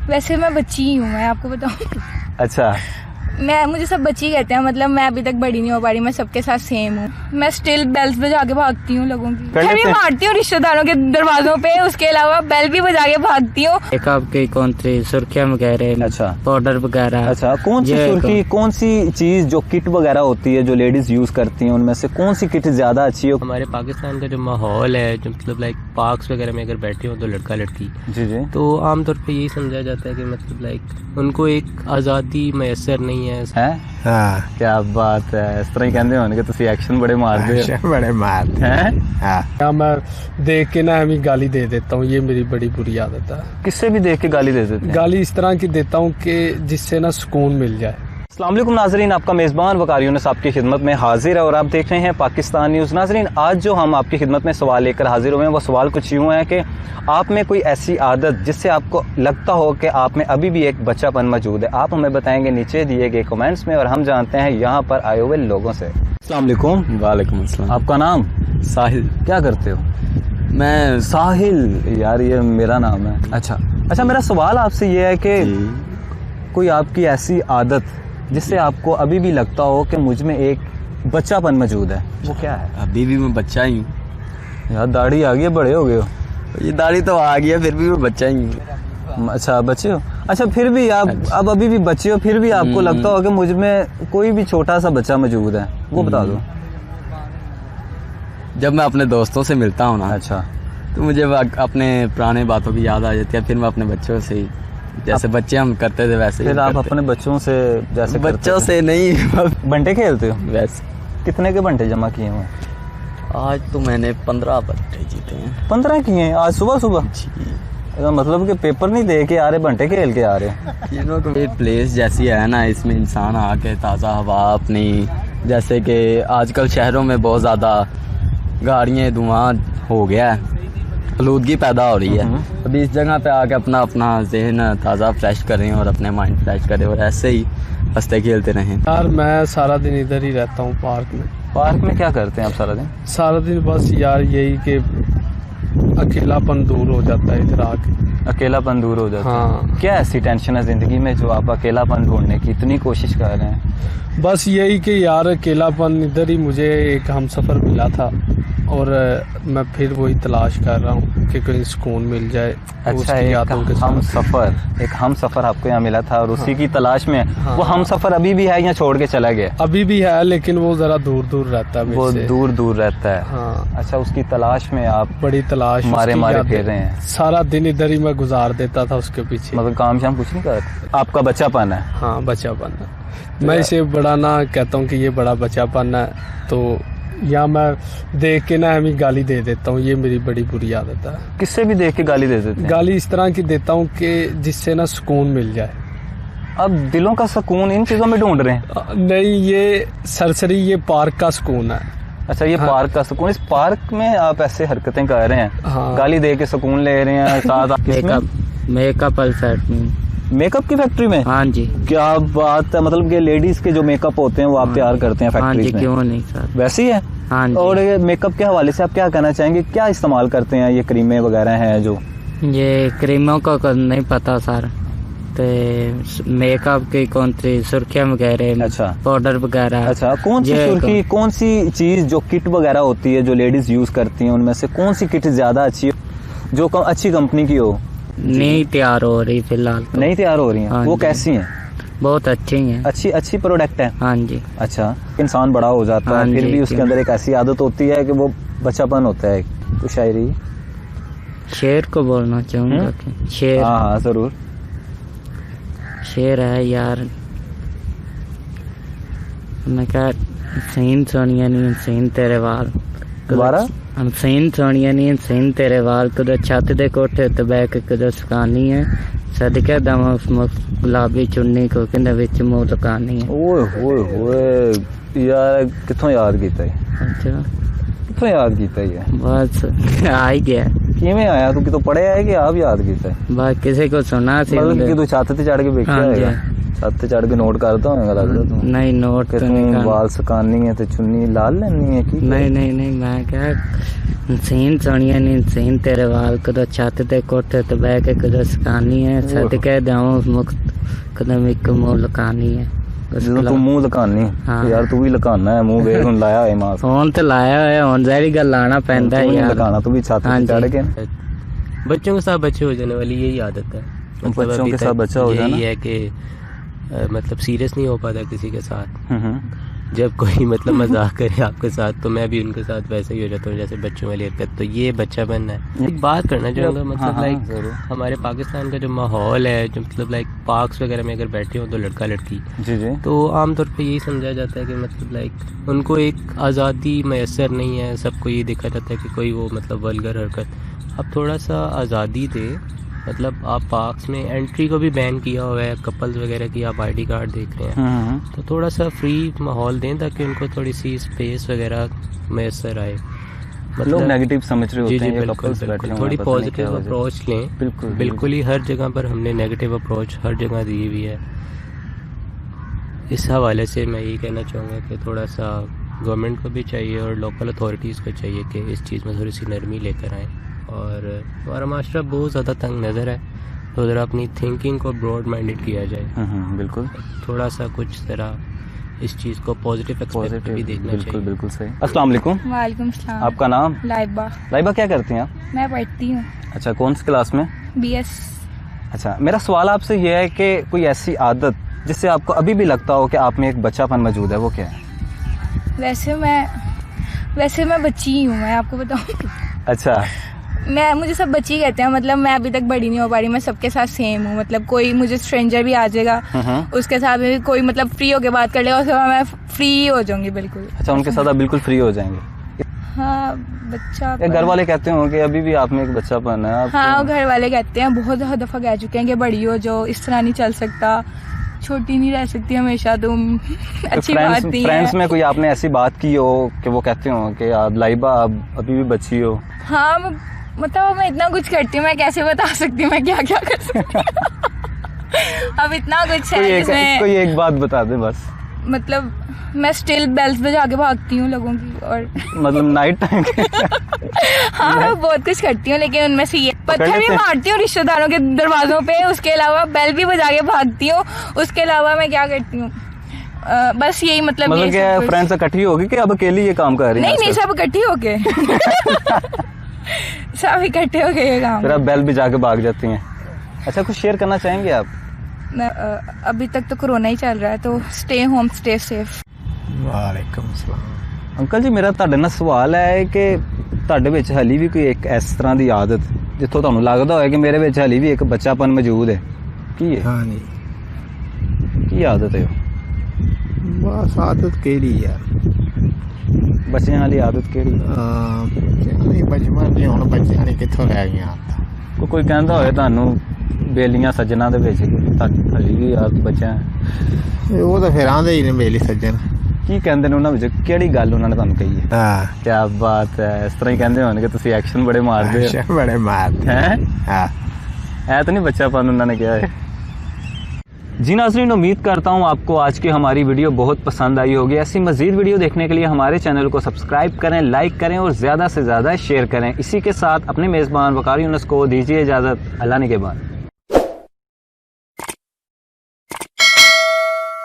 वैसे मैं बच्ची ही हूँ, मैं आपको बताऊँ। अच्छा, मुझे सब बच्ची कहते हैं, मतलब मैं अभी तक बड़ी नहीं हो पा रही, मैं सबके साथ सेम हूँ। मैं स्टिल बेल्स बजा के भागती हूँ लोगों की, मैं भी मारती हूँ रिश्तेदारों के दरवाजों पे, उसके अलावा बेल भी बजा के भागती हूँ। एक आपके कौन सी सुर्खियाँ वगैरह, अच्छा, पाउडर वगैरह। अच्छा, कौन सी सुर्खी, कौन सी चीज जो किट वगैरह होती है जो लेडीज यूज करती हैं, उनमें से कौन सी किट ज्यादा अच्छी हो? हमारे पाकिस्तान का जो माहौल है, जो मतलब लाइक पार्क्स वगैरह में अगर बैठे हो तो लड़का लड़की, जी जी, तो आमतौर पे यही समझा जाता है कि मतलब लाइक उनको एक आज़ादी मैसर नहीं है। हाँ, क्या बात है, इस तरह ही कहते होंगे तुसी एक्शन बड़े मारते हो। बड़े मारते हैं। हाँ, मैं देख के ना हमें गाली दे देता हूँ, ये मेरी बड़ी बुरी आदत है। किससे भी देख के गाली दे देते हैं? गाली इस तरह की देता हूँ कि जिससे ना सुकून मिल जाए। अस्सलाम वालेकुम नाजरीन, आपका मेज़बान वकार यूनुस आपकी खिदमत में हाजिर है और आप देख रहे हैं पाकिस्तान न्यूज़। नाजरीन, आज जो हम आपकी खिदमत में सवाल लेकर हाजिर हुए हैं वो सवाल कुछ यूँ है कि आप में कोई ऐसी आदत जिससे आपको लगता हो कि आप में अभी भी एक बच्चापन मौजूद है, आप हमें बताएंगे नीचे दिए गए कमेंट्स में और हम जानते हैं यहाँ पर आए हुए लोगों से। अस्सलाम वालेकुम। वालेकुम अस्सलाम। आपका नाम? साहिल। क्या करते हो? मैं साहिल, यार ये मेरा नाम है। अच्छा, मेरा सवाल आपसे ये है कि कोई आपकी ऐसी आदत जिससे आपको अभी भी लगता हो कि मुझ में एक बच्चापन मौजूद है, वो क्या है? अभी भी मैं बच्चा ही हूँ यार, दाढ़ी आ गई है, बड़े हो गए हो। ये दाढ़ी तो आ गई है, फिर भी मैं बच्चा ही हूँ। अच्छा, बच्चे हो। अच्छा, फिर भी आप अब अभी भी बच्चे हो, फिर भी आपको लगता हो कि मुझ में कोई भी छोटा सा बच्चा मौजूद है, वो बता दो। जब मैं अपने दोस्तों से मिलता हूँ ना, अच्छा, तो मुझे अपने पुराने बातों की याद आ जाती है। फिर मैं अपने बच्चों से ही, जैसे बच्चे हम करते थे वैसे फिर आप अपने बच्चों से जैसे बच्चों से नहीं बंटे खेलते हो? वैसे कितने के बंटे जमा किए हुए? आज तो मैंने 15 बंटे जीते हैं। 15 किए हैं आज सुबह सुबह? जी, मतलब कि पेपर नहीं दे के आ रहे, बंटे खेल के आ रहे। ये प्लेस जैसी है ना, इसमें इंसान आके ताज़ा हवा अपनी, जैसे कि आजकल शहरों में बहुत ज़्यादा गाड़ियाँ धुआं हो गया है, आलूदगी पैदा हो रही है। अभी इस जगह पे आके अपना जहन ताज़ा फ्रेश करें और अपने माइंड फ्रेश करें और ऐसे ही हंसते खेलते रहें। यार, मैं सारा दिन इधर ही रहता हूँ पार्क में। पार्क में क्या करते हैं आप सारा दिन? सारा दिन बस यार यही कि अकेलापन दूर हो जाता है इधर आके। अकेलापन दूर हो जाता है। हाँ। क्या ऐसी टेंशन है जिंदगी में जो आप अकेलापन ढूंढने की इतनी कोशिश कर रहे हैं? बस यही कि यार अकेलापन, इधर ही मुझे एक हमसफर मिला था और मैं फिर वही तलाश कर रहा हूँ कि कहीं सुकून मिल जाए। अच्छा, एक हम सफर आपको यहाँ मिला था और उसी की तलाश में। हाँ। वो हम सफर अभी भी है या छोड़ के चला गया? अभी भी है, लेकिन वो जरा दूर दूर रहता है। वो दूर दूर रहता है। हाँ। अच्छा, उसकी तलाश में आप बड़ी तलाश मारे फिर रहे हैं? सारा दिन इधर ही मैं गुजार देता था उसके पीछे। मतलब काम शाम कुछ नहीं करते? आपका बच्चापन है? हाँ, बच्चापन है। मैं इसे बड़ा ना कहता हूँ कि ये बड़ा बच्चापन है, तो या मैं देख के ना हमें गाली दे देता हूँ, ये मेरी बड़ी बुरी आदत है। किससे भी देख के गाली दे देते हैं? गाली इस तरह की देता हूँ कि जिससे ना सुकून मिल जाए। अब दिलों का सुकून इन चीजों में ढूंढ रहे हैं? नहीं, ये सरसरी, ये पार्क का सुकून है। अच्छा, ये हाँ। पार्क का सुकून। इस पार्क में आप ऐसे हरकतें कर रहे हैं? हाँ। गाली दे के सुकून ले रहे हैं साथ? मेकअप मेकअप की फैक्ट्री में? हाँ जी। क्या बात है, मतलब कि लेडीज के जो मेकअप होते हैं वो आप तैयार करते हैं फैक्ट्री में? क्यों नहीं सर, वैसे ही है। हाँ जी। और ये मेकअप के हवाले से आप क्या कहना चाहेंगे, क्या इस्तेमाल करते हैं? ये क्रीमें वगैरह हैं जो? ये क्रीमों का नहीं पता सर, तो मेकअप की कौन सी सुर्खियाँ वगैरह, अच्छा, पाउडर वगैरह। अच्छा, कौन सी सुर्खी, कौन सी चीज जो किट वगैरह होती है जो लेडीज यूज करती हैं, उनमें से कौन सी किट ज्यादा अच्छी हो, जो अच्छी कंपनी की हो? नहीं तैयार हो रही फिलहाल तो। नहीं तैयार हो रही हैं? हाँ, वो कैसी हैं? बहुत अच्छी हैं। अच्छी प्रोडक्ट है। हाँ जी। अच्छा, इंसान बड़ा हो जाता है, फिर भी उसके अंदर एक ऐसी आदत होती है कि वो बच्चापन होता है। तो शायरी शेर को बोलना चाहूंगा कि शेर। हाँ, जरूर। शेर है यार, मैं कहा सीन सोनिया नहीं सीन तेरे वाल। दोबारा? सीन सोनिया नहीं सीन तेरे वाल, कुछ छत दे कोठे ते बैठ के कुछ सुकानी है, सदके दम उस गुलाबी चुन्नी को किंदे विच मुंह लुकानी है। ओए यार, कितों याद कीता है? अच्छा, कितों याद कीता है? बस आ ही गया। किवें आया? तू कितों पढ़िया है कि आप याद कीता है? बस किसी को सुना सी, मतलब कि तू छत ते चढ़ के बैठा है? छत ते चढ़ के नोट करता होगा लगदा तू? नहीं, नोट तो नहीं। वाल सुकानी है ते चुन्नी लाल लेनी है की? नहीं, मैं क्या सीन सोनिया नी सीन तेरे वाल कदों छत ते कोठे ते बह के कदों सकानी है सद के जाऊं मुक्त कदम एक मुंह लकानी है ਜਦੋਂ ਤੂੰ ਮੂੰਹ ਲਕਾਨੀ ਹਾਂ। ਯਾਰ ਤੂੰ ਵੀ ਲਕਾਨਾ ਹੈ ਮੂੰਹ ਵੇਖ ਹੁਣ ਲਾਇਆ ਹੋਇਆ ਮਾਸਕ फोन ते लाया है हुन जहरी गल लाना पैंदा है ਤੂੰ यार ਲਕਾना तू भी छत हाँ पे चढ़ जी। के बच्चों के साथ बच्चे हो जाने वाली यही आदत है। बच्चों अभी के तक साथ बच्चा हो जाना? यही है कि मतलब सीरियस नहीं हो पाता किसी के साथ। जब कोई मतलब मजाक करे आपके साथ तो मैं भी उनके साथ वैसे ही हो जाता हूँ जैसे बच्चों वाली हरकत। तो ये बच्चा बनना है। एक बात करना चाहूँगा मतलब हाँ, लाइक जरूर। हमारे पाकिस्तान का जो माहौल है जो मतलब लाइक पार्क्स वगैरह में अगर बैठे हो तो लड़का लड़की जी जी तो आमतौर पे यही समझा जाता है कि मतलब लाइक उनको एक आज़ादी मैसर नहीं है। सबको ये देखा जाता है कि कोई वो मतलब वल्गर हरकत। अब थोड़ा सा आज़ादी दे मतलब आप पार्क्स में एंट्री को भी बैन किया हुआ है कपल्स वगैरह की। आप आईडी कार्ड देख रहे हैं तो थोड़ा सा फ्री माहौल दें ताकि उनको थोड़ी सी स्पेस वगैरह मैसर आए। लोग नेगेटिव समझ रहे जी होते जी हैं ये बिल्कुल couples बैठे बिल्कुल हुए हैं, थोड़ी पता नहीं क्या पॉजिटिव वजह। अप्रोच लें। बिल्कुल बिल्कुल ही हर जगह पर हमने नेगेटिव अप्रोच हर जगह दी हुई है। इस हवाले से मैं यही कहना चाहूँगा कि थोड़ा सा गवर्नमेंट को भी चाहिए और लोकल अथॉरिटीज़ को चाहिए कि इस चीज़ में थोड़ी सी नरमी लेकर आएँ। और हमारा माशरा बहुत ज़्यादा तंग नज़र है तो ज़रा अपनी थिंकिंग को ब्रॉड माइंडेड किया जाए। बिल्कुल थोड़ा सा कुछ तरह इस चीज़ को पॉजिटिव एक्सपेक्ट भी देखना बिल्कुल चाहिए। बिल्कुल सही। अस्सलाम वालेकुम। वालेकुम सलाम। आपका नाम? लाइबा। लाइबा क्या करती हैं आप? मैं पढ़ती हूँ अच्छा कौन सी क्लास में? BS। अच्छा मेरा सवाल आपसे ये है कि कोई ऐसी आदत जिससे आपको अभी भी लगता हो कि आप में एक बच्चापन मौजूद है वो क्या है? वैसे मैं बच्ची ही हूँ मैं आपको बताऊँ। अच्छा मुझे सब बच्ची कहते हैं मतलब मैं अभी तक बड़ी नहीं हो पा रही। मैं सबके साथ सेम हूँ मतलब कोई मुझे स्ट्रेंजर भी आ जाएगा उसके साथ भी कोई मतलब फ्री होके बात कर लेगा उसके बाद मैं फ्री हो जाऊंगी बिल्कुल। अच्छा उनके साथ आप बिल्कुल फ्री हो जाएंगे? हाँ बच्चा या घर वाले कहते हो कि अभी भी आप में एक बच्चापन है? हाँ घर वाले कहते हैं बहुत दफा कह चुके हैं कि बड़ी हो जो इस तरह नहीं चल सकता छोटी नहीं रह सकती हमेशा तुम। अच्छी बात नहीं है। फ्रेंड्स में कोई आपने ऐसी बात की हो कि वो कहते हो कि आप लाइबा आप अभी भी बच्ची हो? हाँ मतलब मैं इतना कुछ करती हूँ मैं कैसे बता सकती हूँ मैं क्या क्या कर सकती हूँ। अब इतना कुछ है जिसमें कोई एक बात बता दे बस। मतलब मैं स्टिल बेल्स बजा के भागती हूँ लोगों की और मतलब नाइट टाइम हाँ मैं बहुत कुछ करती हूँ लेकिन उनमें से ये पत्थर भी मारती हूँ रिश्तेदारों के दरवाजों पे। उसके अलावा बेल भी बजा के भागती हूँ। उसके अलावा मैं क्या करती हूँ बस यही मतलब ये क्या सब फ्रेंड्स इकट्ठी होगी कि अब अकेली ये काम कर रही है? नहीं सब इकट्ठी होके सब इकट्ठे हो गए ये काम। फिर आप बेल भी जाके भाग जाती हैं। अच्छा कुछ शेयर करना चाहेंगे आप? अभी तक तो कोरोना ही चल रहा है तो स्टे होम स्टे सेफ। ਵਾਲੇਕਮ ਸਲਾਮ। ਅੰਕਲ ਜੀ ਮੇਰਾ ਤੁਹਾਡੇ ਨਾਲ ਸਵਾਲ ਹੈ ਕਿ ਤੁਹਾਡੇ ਵਿੱਚ ਹਲੀ ਵੀ ਕੋਈ ਇੱਕ ਇਸ ਤਰ੍ਹਾਂ ਦੀ ਆਦਤ ਜਿੱਥੋਂ ਤੁਹਾਨੂੰ ਲੱਗਦਾ ਹੋਵੇ ਕਿ ਮੇਰੇ ਵਿੱਚ ਹਲੀ ਵੀ ਇੱਕ ਬੱਚਾਪਨ ਮੌਜੂਦ ਹੈ ਕੀ ਹੈ? ਹਾਂਜੀ ਕੀ ਆਦਤ ਹੈ? ਬਸ ਆਦਤ ਕਿਹੜੀ ਯਾਰ ਬੱਚਿਆਂ ਵਾਲੀ ਆਦਤ ਕਿਹੜੀ? ਨਹੀਂ ਬਚਪਨ ਦੀ ਹੁਣ ਬੱਚਿਆਂ ਨੇ ਕਿੱਥੋਂ ਲੈ ਗਈਆਂ। ਕੋਈ ਕਹਿੰਦਾ ਹੋਵੇ ਤੁਹਾਨੂੰ ਬੇਲੀਆਂ ਸੱਜਣਾ ਦੇ ਵਿੱਚ ਤੁਹਾਡੀ ਹਲੀ ਵੀ ਆਦਤ ਬੱਚਿਆਂ ਉਹ ਤਾਂ ਫਿਰ ਆਂਦੇ ਹੀ ਨੇ ਮੇਲੀ ਸੱਜਣ। ਕੀ ਕਹਿੰਦੇ ਨੇ ਉਹਨਾਂ ਵਿੱਚ ਕਿਹੜੀ ਗੱਲ ਉਹਨਾਂ ਨੇ ਤੁਹਾਨੂੰ ਕਹੀ ਹੈ? ਹਾਂ ਕੀ ਬਾਤ ਹੈ। ਇਸ ਤਰ੍ਹਾਂ ਹੀ ਕਹਿੰਦੇ ਹੋਣਗੇ ਤੁਸੀਂ ਐਕਸ਼ਨ ਬੜੇ ਮਾਰਦੇ ਹੋ ਬੜੇ ਮਾਰਦੇ हैं? हाँ ऐ तो नहीं बच्चापन उन्होंने किया है। जी नाज़रीन उम्मीद करता हूँ आपको आज की हमारी वीडियो बहुत पसंद आई होगी। ऐसी मज़ीद वीडियो देखने के लिए हमारे चैनल को सब्सक्राइब करें, लाइक करें और ज़्यादा से ज़्यादा शेयर करें। इसी के साथ अपने मेज़बान वकार यूनुस को दीजिए इजाज़त। अल्लाह ने के बाद।